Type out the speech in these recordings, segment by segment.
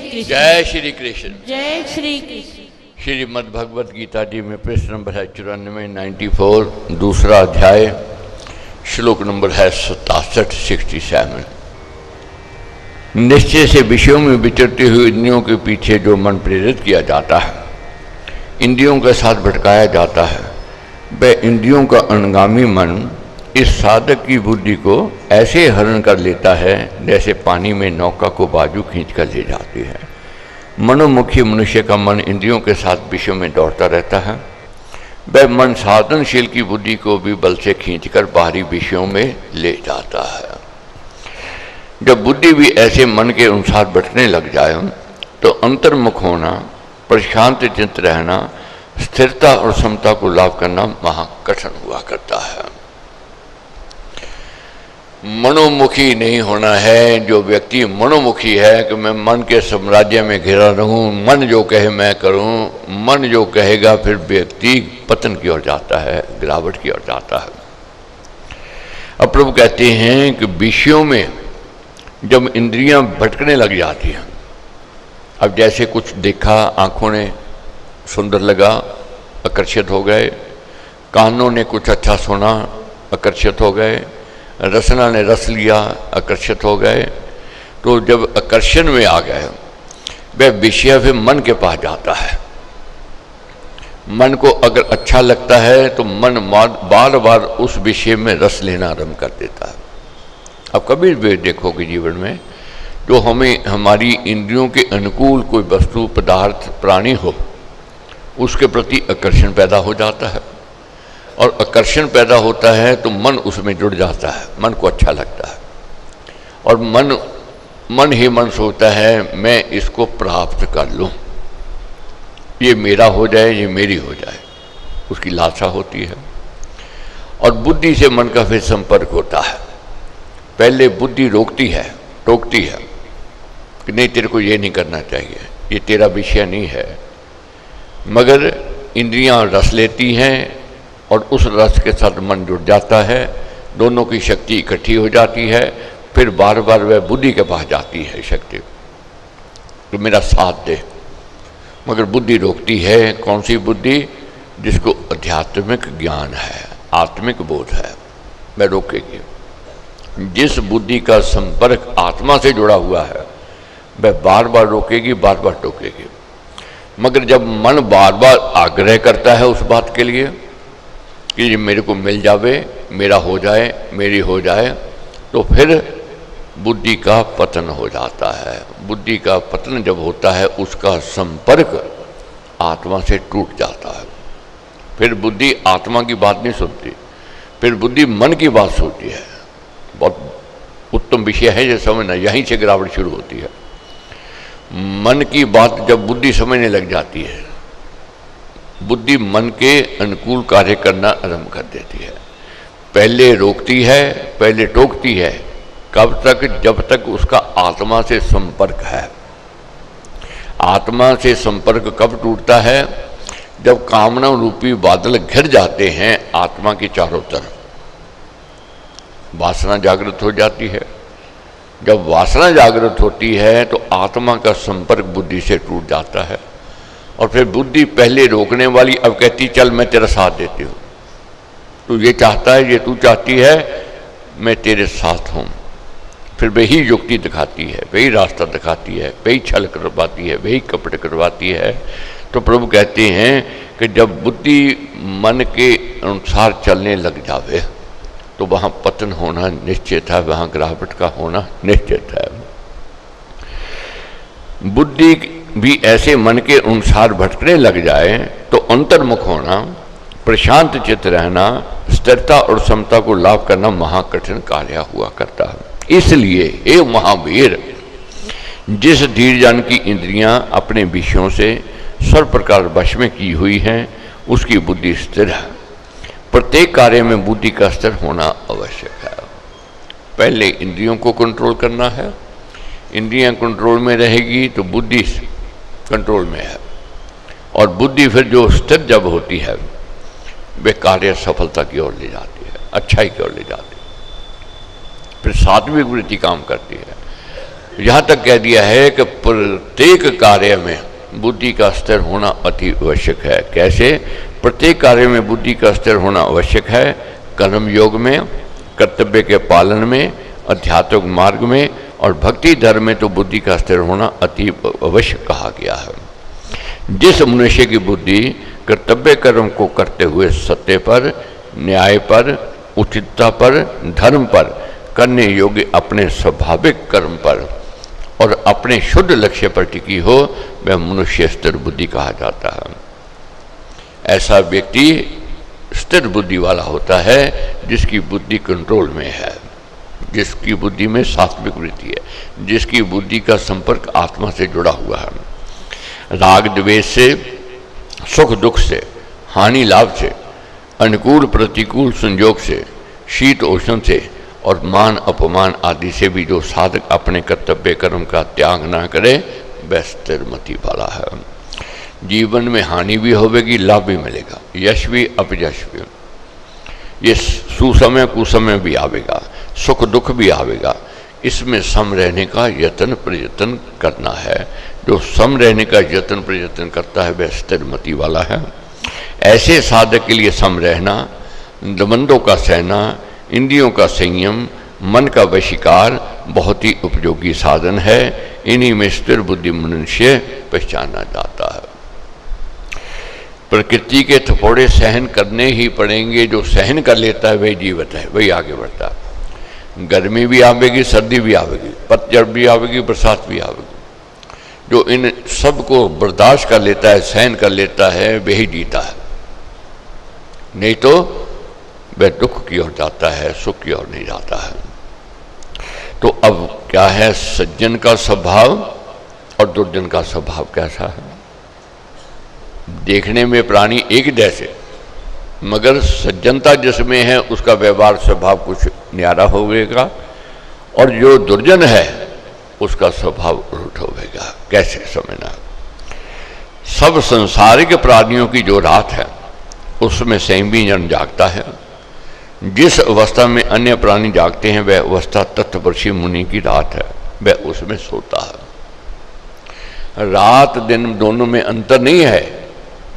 कृष्ण। जय श्री कृष्ण। जय श्री कृष्ण। श्रीमद् भगवद गीता जी में पृष्ठ नंबर है 94 94, दूसरा अध्याय, श्लोक नंबर है 67 67। निश्चय से विषयों में विचरती हुई इंद्रियों के पीछे जो मन प्रेरित किया जाता है, इंद्रियों के साथ भटकाया जाता है, वह इंद्रियों का अनुगामी मन इस साधक की बुद्धि को ऐसे हरण कर लेता है जैसे पानी में नौका को बाजू खींच कर ले जाती है। मनोमुखी मनुष्य का मन इंद्रियों के साथ विषयों में दौड़ता रहता है। वह मन साधनशील की बुद्धि को भी बल से खींचकर बाहरी विषयों में ले जाता है। जब बुद्धि भी ऐसे मन के अनुसार भटकने लग जाए तो अंतर्मुख होना, प्रशांत चित्त रहना, स्थिरता और समता को लाभ करना महाकठिन हुआ करता है। मनोमुखी नहीं होना है। जो व्यक्ति मनोमुखी है कि मैं मन के साम्राज्य में घिरा रहूं, मन जो कहे मैं करूं, मन जो कहेगा, फिर व्यक्ति पतन की ओर जाता है, गिरावट की ओर जाता है। अब प्रभु कहते हैं कि विषयों में जब इंद्रियां भटकने लग जाती हैं, अब जैसे कुछ देखा, आंखों ने सुंदर लगा, आकर्षित हो गए, कानों ने कुछ अच्छा सुना, आकर्षित हो गए, रसना ने रस लिया, आकर्षित हो गए, तो जब आकर्षण में आ गए वह विषय फिर मन के पास जाता है। मन को अगर अच्छा लगता है तो मन बार बार उस विषय में रस लेना आरंभ कर देता है। अब कभी भी देखोगे जीवन में जो हमें हमारी इंद्रियों के अनुकूल कोई वस्तु, पदार्थ, प्राणी हो, उसके प्रति आकर्षण पैदा हो जाता है, और आकर्षण पैदा होता है तो मन उसमें जुड़ जाता है, मन को अच्छा लगता है, और मन ही मन सोचता है मैं इसको प्राप्त कर लूं, ये मेरा हो जाए, ये मेरी हो जाए, उसकी लालसा होती है। और बुद्धि से मन का फिर संपर्क होता है। पहले बुद्धि रोकती है, टोकती है कि नहीं, तेरे को ये नहीं करना चाहिए, ये तेरा विषय नहीं है, मगर इंद्रियां रस लेती हैं और उस रस के साथ मन जुड़ जाता है, दोनों की शक्ति इकट्ठी हो जाती है। फिर बार बार वह बुद्धि के पास जाती है शक्ति तो मेरा साथ दे, मगर बुद्धि रोकती है। कौन सी बुद्धि? जिसको आध्यात्मिक ज्ञान है, आत्मिक बोध है, वह रोकेगी। जिस बुद्धि का संपर्क आत्मा से जुड़ा हुआ है वह बार बार रोकेगी, बार बार टोकेगी। मगर जब मन बार बार आग्रह करता है उस बात के लिए कि ये मेरे को मिल जावे, मेरा हो जाए, मेरी हो जाए, तो फिर बुद्धि का पतन हो जाता है। बुद्धि का पतन जब होता है उसका संपर्क आत्मा से टूट जाता है। फिर बुद्धि आत्मा की बात नहीं सुनती, फिर बुद्धि मन की बात सुनती है। बहुत उत्तम विषय है ये समझना, यहीं से गिरावट शुरू होती है। मन की बात जब बुद्धि समझने लग जाती है, बुद्धि मन के अनुकूल कार्य करना आरंभ कर देती है। पहले रोकती है, पहले टोकती है। कब तक? जब तक उसका आत्मा से संपर्क है। आत्मा से संपर्क कब टूटता है? जब कामना रूपी बादल घिर जाते हैं आत्मा की चारों तरफ, वासना जागृत हो जाती है। जब वासना जागृत होती है तो आत्मा का संपर्क बुद्धि से टूट जाता है, और फिर बुद्धि पहले रोकने वाली अब कहती चल मैं तेरा साथ देती हूँ, तू ये चाहता है, ये तू चाहती है, मैं तेरे साथ हूँ। फिर वही युक्ति दिखाती है, वही रास्ता दिखाती है, वही छल करवाती है, वही कपट करवाती है। तो प्रभु कहते हैं कि जब बुद्धि मन के अनुसार चलने लग जावे तो वहाँ पतन होना निश्चित है, वहाँ गिरावट का होना निश्चित है। बुद्धि भी ऐसे मन के अनुसार भटकने लग जाए तो अंतर्मुख होना, प्रशांत चित्त रहना, स्थिरता और समता को लाभ करना महाकठिन कार्य हुआ करता है। इसलिए हे महावीर, जिस धीरजन की इंद्रियां अपने विषयों से सर्व प्रकार वश में की हुई हैं उसकी बुद्धि स्थिर है। प्रत्येक कार्य में बुद्धि का स्थिर होना आवश्यक है। पहले इंद्रियों को कंट्रोल करना है, इंद्रियां कंट्रोल में रहेगी तो बुद्धि कंट्रोल में है, और बुद्धि फिर जो स्थिर जब होती है वे कार्य सफलता की ओर ले जाती है, अच्छाई की ओर ले जाती है, फिर सात्विक वृत्ति काम करती है। यहाँ तक कह दिया है कि प्रत्येक कार्य में बुद्धि का स्तर होना अति आवश्यक है। कैसे? प्रत्येक कार्य में बुद्धि का स्तर होना आवश्यक है। कर्म योग में, कर्तव्य के पालन में, आध्यात्मिक मार्ग में और भक्ति धर्म में तो बुद्धि का स्तर होना अति अवश्य कहा गया है। जिस मनुष्य की बुद्धि कर्तव्य कर्म को करते हुए सत्य पर, न्याय पर, उचितता पर, धर्म पर, करने योग्य अपने स्वाभाविक कर्म पर और अपने शुद्ध लक्ष्य पर टिकी हो, वह मनुष्य स्थिर बुद्धि कहा जाता है। ऐसा व्यक्ति स्थिर बुद्धि वाला होता है जिसकी बुद्धि कंट्रोल में है, जिसकी बुद्धि में सात्विक वृत्ति है, जिसकी बुद्धि का संपर्क आत्मा से जुड़ा हुआ है। राग द्वेष से, सुख दुख से, हानि लाभ से, अनुकूल प्रतिकूल संयोग से, शीत उष्ण से और मान अपमान आदि से भी जो साधक अपने कर्तव्य कर्म का त्याग ना करे, वह स्थिर मति वाला है। जीवन में हानि भी होगी, लाभ भी मिलेगा, यश भी अपयश भी, ये सुसमय कुसमय भी आवेगा, सुख दुख भी आवेगा। इसमें सम रहने का यत्न प्रयत्न करना है। जो सम रहने का यत्न प्रयत्न करता है वह स्थिर मति वाला है। ऐसे साधक के लिए सम रहना, दमंदों का सहना, इंद्रियों का संयम, मन का वशीकार बहुत ही उपयोगी साधन है। इन्हीं में स्थिर बुद्धि मनुष्य पहचाना जाता है। प्रकृति के थपोड़े सहन करने ही पड़ेंगे। जो सहन कर लेता है वही जीवित है, वही आगे बढ़ता है। गर्मी भी आवेगी, सर्दी भी आवेगी, पतझड़ भी आवेगी, बरसात भी आवेगी। जो इन सब को बर्दाश्त कर लेता है, सहन कर लेता है, वही जीता है। नहीं तो वह दुख की ओर जाता है, सुख की ओर नहीं जाता है। तो अब क्या है सज्जन का स्वभाव और दुर्जन का स्वभाव कैसा है? देखने में प्राणी एक जैसे, मगर सज्जनता जिसमें है उसका व्यवहार स्वभाव कुछ न्यारा होगा और जो दुर्जन है उसका स्वभाव उल्ट होगा। कैसे समझना? सब संसारिक प्राणियों की जो रात है उसमें संयमी जन जागता है। जिस अवस्था में अन्य प्राणी जागते हैं वह अवस्था तत्वदर्शी मुनि की रात है, वह उसमें सोता है। रात दिन दोनों में अंतर नहीं है।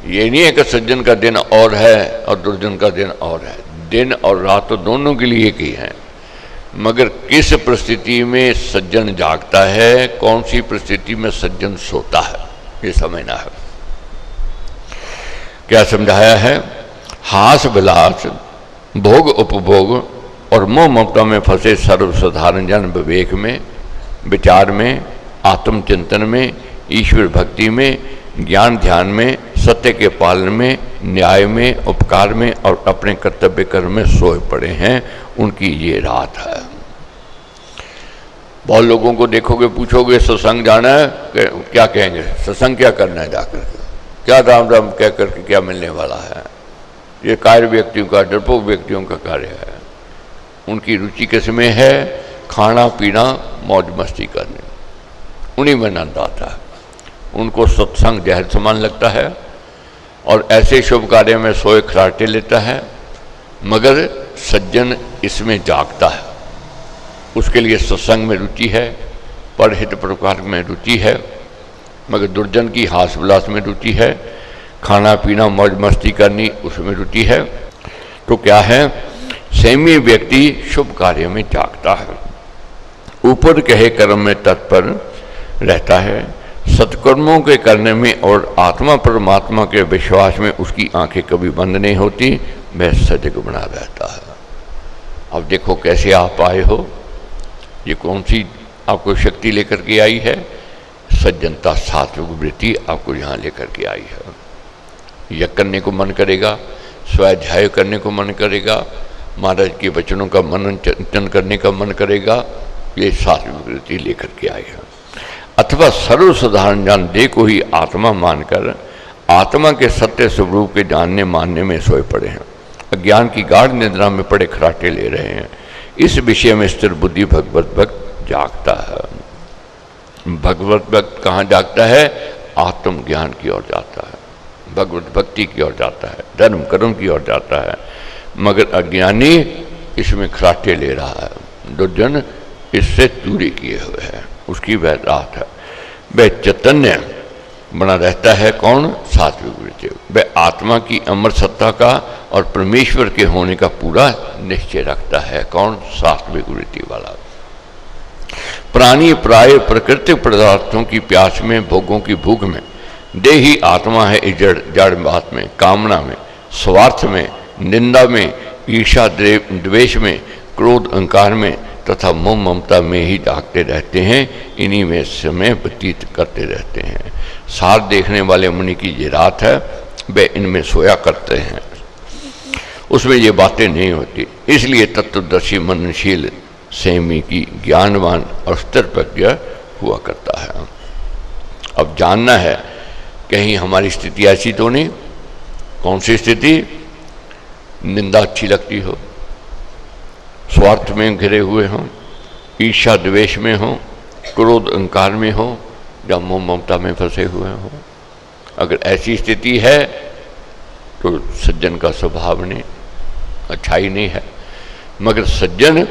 ये नहीं है कि सज्जन का दिन और है और दुर्जन का दिन और है। दिन और रात तो दोनों के लिए एक ही है, मगर किस परिस्थिति में सज्जन जागता है, कौन सी परिस्थिति में सज्जन सोता है, ये समझना है। क्या समझाया है? हास विलास, भोग उपभोग और मोह ममता में फंसे सर्वसाधारण जन विवेक में, विचार में, आत्मचिंतन में, ईश्वर भक्ति में, ज्ञान ध्यान में, सत्य के पालन में, न्याय में, उपकार में और अपने कर्तव्य कर्म में सोए पड़े हैं, उनकी ये रात है। बहुत लोगों को देखोगे, पूछोगे सत्संग जाना है, क्या कहेंगे? सत्संग क्या करना है जाकर के? क्या राम राम कह करके क्या मिलने वाला है? ये कार्य व्यक्तियों का, डरपोक व्यक्तियों का कार्य है। उनकी रुचि किसमें है? खाना पीना मौज मस्ती करने, उन्हीं में आनंद आता है। उनको सत्संग जहर समान लगता है और ऐसे शुभ कार्य में सोए खराटे लेता है, मगर सज्जन इसमें जागता है। उसके लिए सत्संग में रुचि है, परहित परोपकार में रुचि है, मगर दुर्जन की हास विलास में रुचि है, खाना पीना मौज मस्ती करनी उसमें रुचि है। तो क्या है? संयमी व्यक्ति शुभ कार्य में जागता है, ऊपर कहे कर्म में तत्पर रहता है, सत्कर्मों के करने में और आत्मा परमात्मा के विश्वास में उसकी आंखें कभी बंद नहीं होती, वह सजग बना रहता है। अब देखो कैसे आप आए हो, ये कौन सी आपको शक्ति लेकर के आई है? सज्जनता सात्विक वृत्ति आपको यहाँ लेकर के आई है। यज्ञ करने को मन करेगा, स्वाध्याय करने को मन करेगा, महाराज के वचनों का मनन चिंतन करने का मन करेगा, ये सात्विक वृत्ति लेकर के आई है। अथवा सर्वसाधारण जान दे को ही आत्मा मानकर आत्मा के सत्य स्वरूप के जानने मानने में सोए पड़े हैं, अज्ञान की गाढ़ निद्रा में पड़े खराटे ले रहे हैं। इस विषय में स्थिर बुद्धि भगवत भक्त जागता है। भगवत भक्त कहाँ जागता है? आत्मज्ञान की ओर जाता है, भगवत भक्ति की ओर जाता है, धर्म कर्म की ओर जाता है, मगर अज्ञानी इसमें खराटे ले रहा है। दुर्जन इससे दूरी किए हुए है, उसकी वह रात है। वह चैतन्य बना रहता है। कौन? सात्विक वृत्ति। वह आत्मा की अमर सत्ता का और परमेश्वर के होने का पूरा निश्चय रखता है। कौन? सात्विक वृत्ति वाला। प्राणी प्राय प्राकृतिक पदार्थों की प्यास में, भोगों की भूख में, देही आत्मा है जड़ बात में, कामना में, स्वार्थ में, निंदा में, ईर्षा द्वेष में, क्रोध अहंकार में तथा मोह ममता में ही जागते रहते हैं। इन्हीं में समय व्यतीत करते रहते हैं। सार देखने वाले मुनि की ये रात है, वे इनमें सोया करते हैं, उसमें ये बातें नहीं होती। इसलिए तत्वदर्शी मननशील संयमी की ज्ञानवान और स्थिर प्रज्ञ हुआ करता है। अब जानना है कहीं हमारी स्थिति ऐसी तो नहीं। कौन सी स्थिति? निंदा अच्छी लगती हो, स्वार्थ में घिरे हुए हों, ईर्ष्या द्वेष में हो, क्रोध अहंकार में हो, या मोह ममता में फंसे हुए हो। अगर ऐसी स्थिति है तो सज्जन का स्वभाव नहीं, अच्छाई नहीं है। मगर सज्जन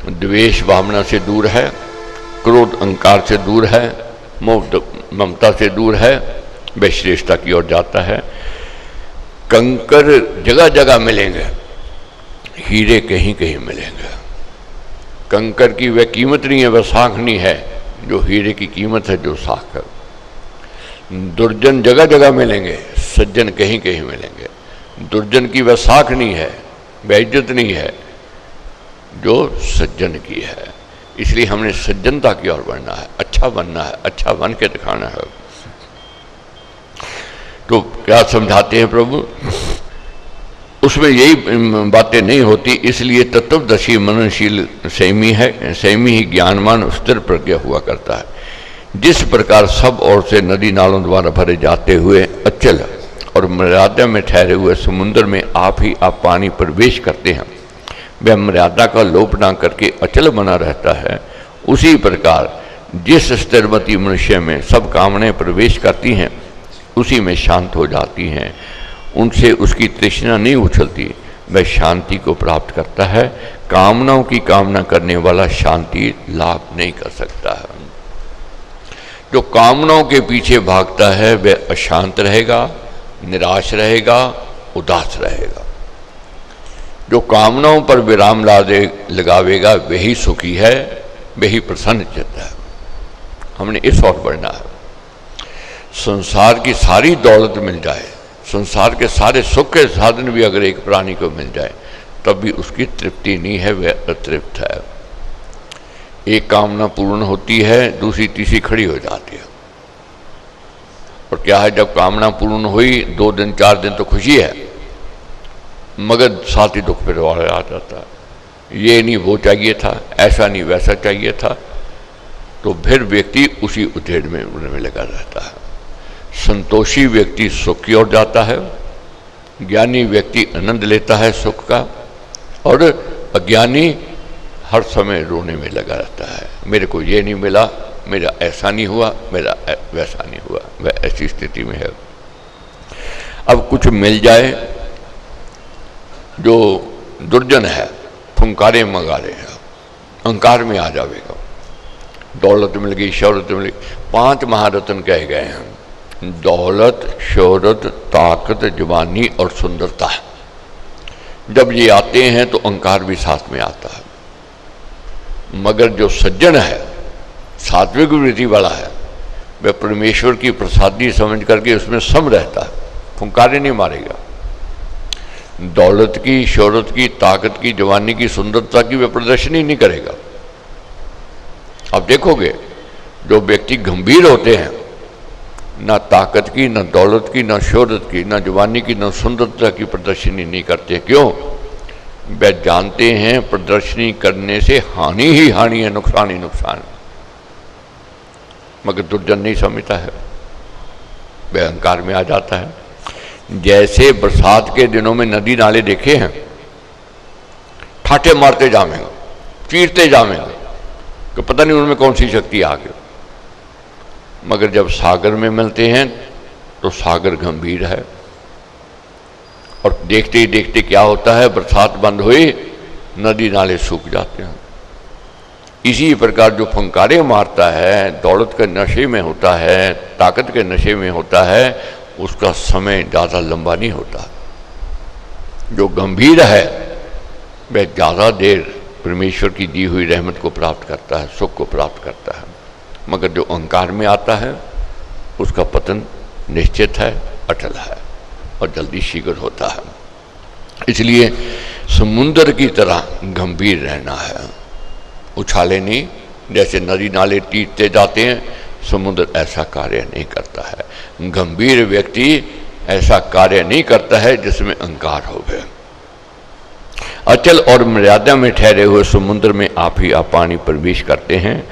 द्वेष भावना से दूर है, क्रोध अहंकार से दूर है, मोह ममता से दूर है, वह श्रेष्ठता की ओर जाता है। कंकर जगह जगह मिलेंगे, हीरे कहीं कहीं मिलेंगे। कंकर की वह कीमत नहीं है, वह साख नहीं है जो हीरे की कीमत है, जो साख है। दुर्जन जगह जगह मिलेंगे, सज्जन कहीं कहीं मिलेंगे। दुर्जन की वह साख नहीं है, वह इज्जत नहीं है जो सज्जन की है। इसलिए हमने सज्जनता की ओर बढ़ना है, अच्छा बनना है, अच्छा बन के दिखाना है। तो क्या समझाते हैं प्रभु? उसमें यही बातें नहीं होती। इसलिए तत्वदर्शी मननशील संयमी है, संयमी ही ज्ञानवान स्थिर प्रज्ञ हुआ करता है। जिस प्रकार सब ओर से नदी नालों द्वारा भरे जाते हुए अचल और मर्यादा में ठहरे हुए समुद्र में आप ही आप पानी प्रवेश करते हैं, वह मर्यादा का लोप ना करके अचल बना रहता है। उसी प्रकार जिस स्थिरमती मनुष्य में सब कामनाएं प्रवेश करती हैं, उसी में शांत हो जाती हैं, उनसे उसकी तृष्णा नहीं उछलती, वह शांति को प्राप्त करता है। कामनाओं की कामना करने वाला शांति लाभ नहीं कर सकता है। जो कामनाओं के पीछे भागता है वह अशांत रहेगा, निराश रहेगा, उदास रहेगा। जो कामनाओं पर विराम लगावेगा वही सुखी है, वही प्रसन्न चित्त है। हमने इस ओर बढ़ना है। संसार की सारी दौलत मिल जाए, संसार के सारे सुख के साधन भी अगर एक प्राणी को मिल जाए, तब भी उसकी तृप्ति नहीं है, वह अतृप्त है। एक कामना पूर्ण होती है, दूसरी तीसरी खड़ी हो जाती है। और क्या है, जब कामना पूर्ण हुई 2 दिन 4 दिन तो खुशी है, मगर साथ ही दुख फिर आ जाता है। ये नहीं वो चाहिए था, ऐसा नहीं वैसा चाहिए था, तो फिर व्यक्ति उसी उधेड़ में उड़ने लगा रहता है। संतोषी व्यक्ति सुख की ओर जाता है, ज्ञानी व्यक्ति आनंद लेता है सुख का, और अज्ञानी हर समय रोने में लगा रहता है। मेरे को ये नहीं मिला, मेरा ऐसा नहीं हुआ, मेरा वैसा नहीं हुआ, वह ऐसी स्थिति में है। अब कुछ मिल जाए, जो दुर्जन है फुंकारे मंगारे है, अहंकार में आ जाएगा। दौलत मिल गई, शौहरत मिल गई। 5 महारत्न कहे गए हैं, दौलत, शोहरत, ताकत, जवानी और सुंदरता। जब ये आते हैं तो अहंकार भी साथ में आता है। मगर जो सज्जन है, सात्विक वृत्ति वाला है, वह परमेश्वर की प्रसादी समझ करके उसमें सम रहता है, फुंकारे नहीं मारेगा। दौलत की, शोहरत की, ताकत की, जवानी की, सुंदरता की वह प्रदर्शनी नहीं करेगा। आप देखोगे जो व्यक्ति गंभीर होते हैं, ना ताकत की, ना दौलत की, ना शोहरत की, ना जवानी की, ना सुंदरता की प्रदर्शनी नहीं करते। क्यों? वे जानते हैं प्रदर्शनी करने से हानि ही हानि है, नुकसान ही नुकसान है। मगर दुर्जन नहीं समझता है, वह अहंकार में आ जाता है। जैसे बरसात के दिनों में नदी नाले देखे हैं, ठाटे मारते जावेंगे, चीरते जावेंगे, कि पता नहीं उनमें कौन सी शक्ति आ गई। मगर जब सागर में मिलते हैं तो सागर गंभीर है, और देखते ही देखते क्या होता है, बरसात बंद हुई, नदी नाले सूख जाते हैं। इसी प्रकार जो फंकारे मारता है, दौलत के नशे में होता है, ताकत के नशे में होता है, उसका समय ज़्यादा लंबा नहीं होता। जो गंभीर है वह ज़्यादा देर परमेश्वर की दी हुई रहमत को प्राप्त करता है, सुख को प्राप्त करता है। मगर जो अहंकार में आता है उसका पतन निश्चित है, अटल है और जल्दी शीघ्र होता है। इसलिए समुद्र की तरह गंभीर रहना है, उछाले नहीं। जैसे नदी नाले टूटते जाते हैं, समुद्र ऐसा कार्य नहीं करता है। गंभीर व्यक्ति ऐसा कार्य नहीं करता है जिसमें अहंकार हो गए। अचल और मर्यादा में ठहरे हुए समुद्र में आप ही आप पानी प्रवेश करते हैं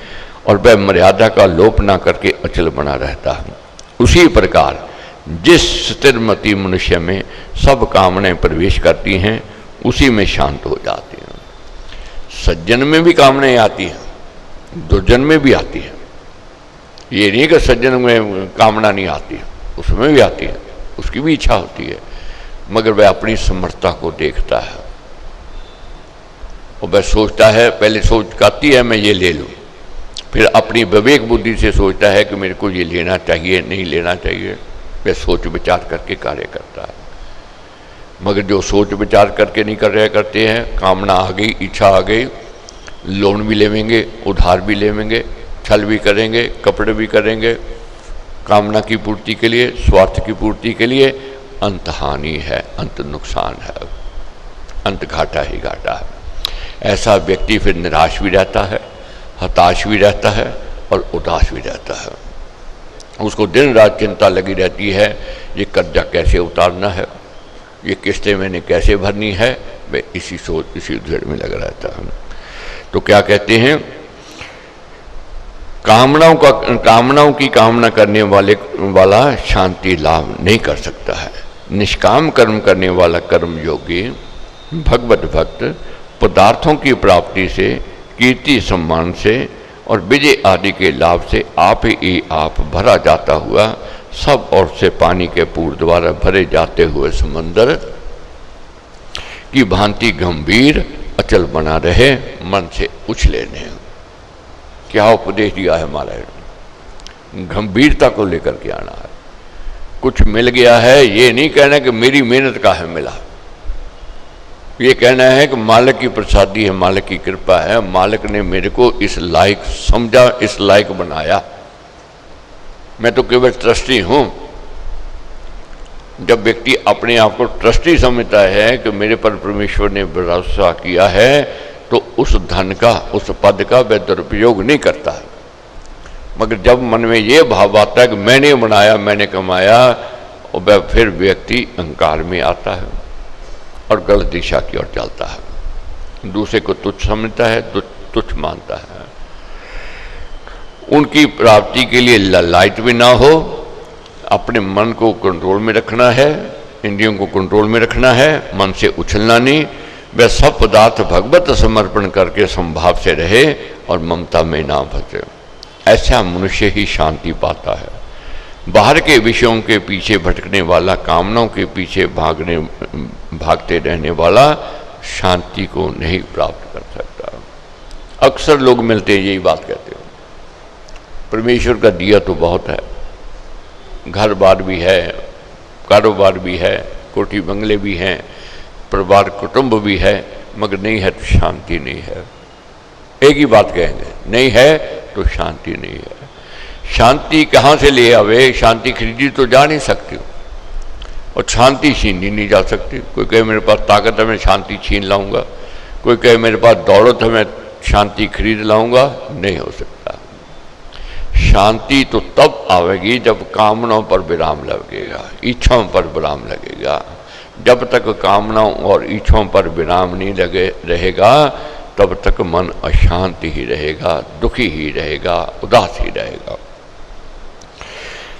और वह मर्यादा का लोप ना करके अचल बना रहता है। उसी प्रकार जिस स्थिरमती मनुष्य में सब कामनाएं प्रवेश करती हैं, उसी में शांत हो जाती हैं। सज्जन में भी कामनाएं आती हैं, दुर्जन में भी आती हैं। ये नहीं कि सज्जन में कामना नहीं आती, उसमें भी आती है, उसकी भी इच्छा होती है, मगर वह अपनी समर्थता को देखता है और वह सोचता है, पहले सोच आती है मैं ये ले लूँ, फिर अपनी विवेक बुद्धि से सोचता है कि मेरे को ये लेना चाहिए नहीं लेना चाहिए। वह सोच विचार करके कार्य करता है। मगर जो सोच विचार करके नहीं कर रहे करते हैं, कामना आ गई, इच्छा आ गई, लोन भी लेवेंगे, उधार भी लेवेंगे, छल भी करेंगे, कपड़े भी करेंगे, कामना की पूर्ति के लिए, स्वार्थ की पूर्ति के लिए। अंत हानि है, अंत नुकसान है, अंत घाटा ही घाटा है। ऐसा व्यक्ति फिर निराश भी रहता है, हताश भी रहता है और उदास भी रहता है। उसको दिन रात चिंता लगी रहती है, ये कर्जा कैसे उतारना है, ये किस्तें मैंने कैसे भरनी है। वह इसी सोच, इसी उधेड़ में लगा रहता है। तो क्या कहते हैं, कामनाओं की कामना करने वाला शांति लाभ नहीं कर सकता है। निष्काम कर्म करने वाला कर्म योगी भगवत भक्त पदार्थों की प्राप्ति से, कीर्ति सम्मान से और विजय आदि के लाभ से आप ही आप भरा जाता हुआ, सब ओर से पानी के पूर द्वारा भरे जाते हुए समंदर की भांति गंभीर अचल बना रहे, मन से उछले नहीं। क्या उपदेश दिया है महाराज, गंभीरता को लेकर के आना है। कुछ मिल गया है, ये नहीं कहना कि मेरी मेहनत का है मिला, ये कहना है कि मालिक की प्रसादी है, मालिक की कृपा है, मालिक ने मेरे को इस लायक समझा, इस लायक बनाया। मैं तो केवल ट्रस्टी हूं। जब व्यक्ति अपने आप को ट्रस्टी समझता है कि मेरे पर परमेश्वर ने भरोसा किया है, तो उस धन का, उस पद का वह दुरुपयोग नहीं करता है। मगर जब मन में ये भाव आता है कि मैंने बनाया, मैंने कमाया, और वह फिर व्यक्ति अहंकार में आता है और गलत दिशा की ओर चलता है, दूसरे को तुच्छ समझता है, तुच्छ मानता है। उनकी प्राप्ति के लिए लालच भी ना हो, अपने मन को कंट्रोल में रखना है, इंद्रियों को कंट्रोल में रखना है, मन से उछलना नहीं। वह सब पदार्थ भगवत समर्पण करके संभाव से रहे और ममता में ना फंसे। ऐसा मनुष्य ही शांति पाता है। बाहर के विषयों के पीछे भटकने वाला, कामनाओं के पीछे भागते रहने वाला शांति को नहीं प्राप्त कर सकता। अक्सर लोग मिलते हैं यही बात कहते हैं, परमेश्वर का दिया तो बहुत है, घर बार भी है, कारोबार भी है, कोठी बंगले भी हैं, परिवार कुटुंब भी है, मगर नहीं है तो शांति नहीं है। एक ही बात कहेंगे, नहीं है तो शांति नहीं है। शांति कहाँ से ले आवे? शांति खरीदी तो जा नहीं सकती और शांति छीनी नहीं जा सकती। कोई कहे मेरे पास ताकत है मैं शांति छीन लाऊंगा, कोई कहे मेरे पास दौलत है मैं शांति खरीद लाऊंगा, नहीं हो सकता। शांति तो तब आवेगी जब कामनाओं पर विराम लगेगा, इच्छाओं पर विराम लगेगा। जब तक कामनाओं और इच्छाओं पर विराम नहीं रहेगा, तब तक मन अशांत ही रहेगा, दुखी ही रहेगा, उदास ही रहेगा।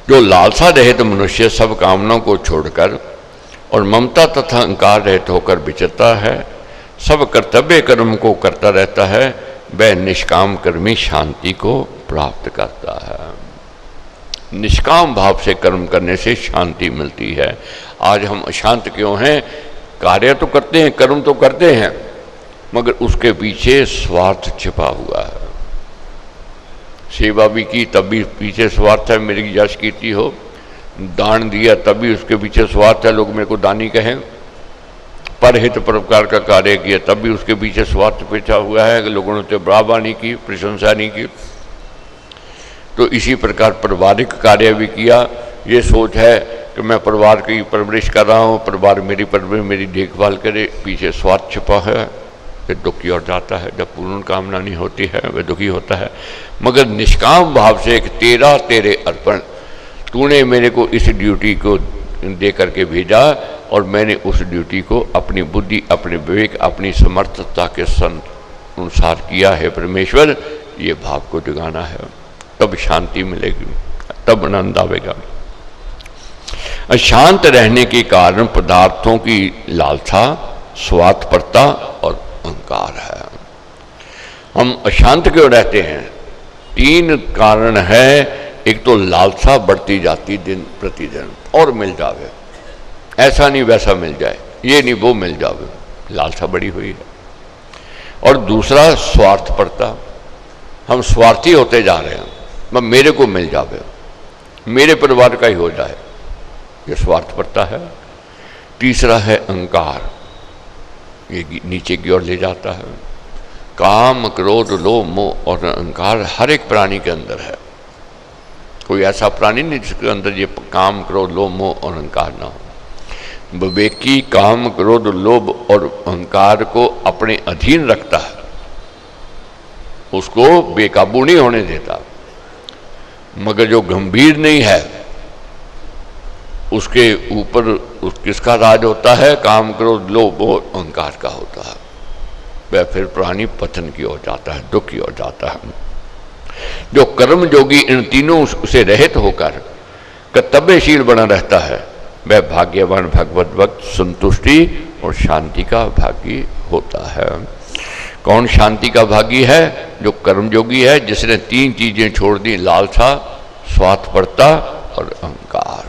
जो लालसा रहित मनुष्य सब कामनाओं को छोड़कर और ममता तथा अहंकार रहित होकर विचरता है, सब कर्तव्य कर्म को करता रहता है, वह निष्काम कर्मी शांति को प्राप्त करता है। निष्काम भाव से कर्म करने से शांति मिलती है। आज हम अशांत क्यों हैं? कार्य तो करते हैं, कर्म तो करते हैं, मगर उसके पीछे स्वार्थ छिपा हुआ है। सेवा भी की तब भी पीछे स्वार्थ है मेरी यश कीर्ति हो, दान दिया तब भी उसके पीछे स्वार्थ है लोग मेरे को दानी कहें, परहित परोपकार का कार्य किया तब भी उसके पीछे स्वार्थ पीछा हुआ है कि लोगों ने तो बराबा नहीं की, प्रशंसा नहीं की। तो इसी प्रकार पारिवारिक कार्य भी किया, ये सोच है कि मैं परिवार की परवरिश कर रहा हूँ, परिवार मेरी परवरिश मेरी देखभाल करे, पीछे स्वार्थ छिपा है, फिर दुखी और जाता है। जब पूर्ण कामना नहीं होती है वह दुखी होता है। मगर निष्काम भाव से एक तेरा तेरे अर्पण, तूने मेरे को इस ड्यूटी को दे करके भेजा और मैंने उस ड्यूटी को अपनी बुद्धि, अपने विवेक, अपनी समर्थता के अनुसार किया है परमेश्वर, ये भाव को जगाना है, तब शांति मिलेगी, तब आनंद आवेगा। अशांत रहने के कारण पदार्थों की लालसा, स्वार्थपरता और अहंकार है। हम अशांत क्यों रहते हैं? 3 कारण है। एक तो लालसा बढ़ती जाती दिन प्रतिदिन, और मिल जावे, ऐसा नहीं वैसा मिल जाए, ये नहीं वो मिल जावे, लालसा बढ़ी हुई है। और दूसरा स्वार्थपरता, हम स्वार्थी होते जा रहे हैं, मेरे को मिल जावे, मेरे परिवार का ही हो जाए, ये स्वार्थपरता है। तीसरा है अहंकार, ये नीचे की ओर ले जाता है। काम, क्रोध, लोभ, मोह और अहंकार हर एक प्राणी के अंदर है। कोई ऐसा प्राणी नहीं जिसके अंदर ये काम, क्रोध, लोभ, मोह और अहंकार ना हो। विवेकी काम, क्रोध, लोभ और अहंकार को अपने अधीन रखता है, उसको बेकाबू नहीं होने देता। मगर जो गंभीर नहीं है उसके ऊपर किसका राज होता है? काम, क्रोध, लोभ और अहंकार का होता है। वह फिर प्राणी पतन की ओर जाता है, दुख की ओर जाता है। जो कर्म योगी इन तीनों से रहित होकर कर्तव्यशील बना रहता है, वह भाग्यवान, भगवत भक्त, संतुष्टि और शांति का भागी होता है। कौन शांति का भागी है? जो कर्मयोगी है, जिसने 3 चीजें छोड़ दी, लालसा, स्वार्थपरता और अहंकार।